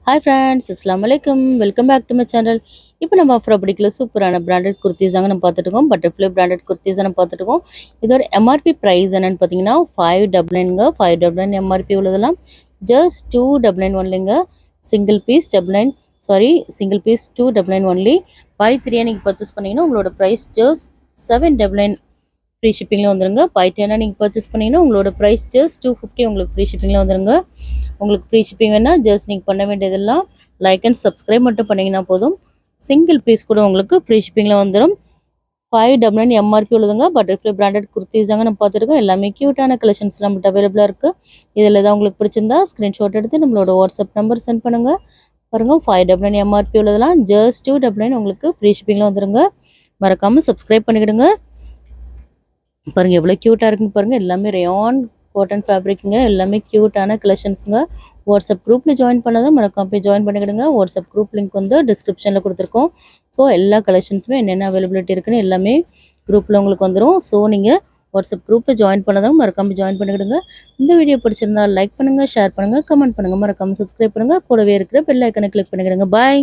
Hi friends, அஸ்ஸலாமு அலைக்கும். Welcome back to my channel. இப்போ நம்ம அஃப்ரோபடிக்கில் சூப்பரான பிராண்டட் குர்த்திஸ் தாங்க நம்ம பார்த்துட்டுருக்கோம். பட்டர்ஃப்ளை பிராண்டட் குர்த்திஸ் நம்ம பார்த்துட்டுருக்கோம். இதோட எம்ஆர்பி ப்ரைஸ் என்னன்னு பார்த்தீங்கன்னா 599ங்க. 599 எம்ஆர்பி உள்ளதெல்லாம் ஜஸ்ட் 299 ஒன்லிங்க. Single piece 99 single piece 299 only. Buy 3 நீங்கள் பர்ச்சேஸ் பண்ணிங்கன்னா உங்களோட ப்ரைஸ் ஜஸ்ட் 799 ஃப்ரீ ஷிப்பிங்கில் வந்துருங்க. பை 10 நீங்கள் பர்ச்சேஸ் பண்ணிங்கன்னா உங்களோட ப்ரைஸ் ஜஸ்ட் 250 உங்களுக்கு ஃப்ரீ ஷிப்பிங்கில் வந்துருங்க. உங்களுக்கு ஃப்ரீ ஷிப்பிங் வேணால் ஜஸ்ட் நீங்கள் பண்ண வேண்டியதெல்லாம் லைக் அண்ட் சப்ஸ்கிரைப் மட்டும் பண்ணிங்கன்னா போதும். சிங்கிள் பீஸ் கூட உங்களுக்கு ஃப்ரீ ஷிப்பிங்கில் வந்துடும். 599 எம்ஆர்பி உள்ளதுங்க. பட்டர்ஃப்ளை பிராண்டட் குர்த்திஸ் தாங்க நம்ம பார்த்துருக்கோம். எல்லாமே க்யூட்டான கலெக்ஷன்ஸ் நம்மகிட்ட அவைலபிளாக இருக்குது. இதில் தான் உங்களுக்கு பிடிச்சிருந்தா ஸ்க்ரீன்ஷாட் எடுத்து நம்மளோட வாட்ஸ்அப் நம்பர் சென்ட் பண்ணுங்கள். பாருங்கள், 599 எம்ஆர்பி உள்ளதெல்லாம் ஜஸ்ட் 299 உங்களுக்கு ஃப்ரீ ஷிப்பிங்கில் வந்துடுங்க. மறக்காமல் சப்ஸ்கிரைப் பண்ணிக்கிடுங்க. பாருங்கள் எவ்வளோ க்யூட்டாக இருக்குன்னு பாருங்கள். எல்லாமே ரேயான் காட்டன் ஃபேப்ரிக்குங்க. எல்லாமே க்யூட்டான கலெக்ஷன்ஸுங்க. வாட்ஸ்அப் குரூப்பில் ஜாயின் பண்ணாதான் மறக்காம போய் ஜாயின் பண்ணிக்கிடுங்க. வாட்ஸ்அப் குரூப் லிங்க் வந்து டிஸ்கிரிப்ஷனில் கொடுத்துருக்கோம். ஸோ எல்லா கலெக்ஷன்ஸுமே என்னென்ன அவைலபிலிட்டி இருக்குன்னு எல்லாமே குரூப்பில் உங்களுக்கு வந்துடும். ஸோ நீங்கள் வாட்ஸ்அப் குரூப்பில் ஜாயின் பண்ணாதான் மறக்காம ஜாயின் பண்ணிக்கிடுங்க. இந்த வீடியோ பிடிச்சிருந்தா லைக் பண்ணுங்கள், ஷேர் பண்ணுங்கள், கமெண்ட் பண்ணுங்கள், மறக்காமல் சப்ஸ்கிரைப் பண்ணுங்கள். கூடவே இருக்கிற பெல் ஐக்கனை கிளிக் பண்ணிக்கிடுங்க. பாய்.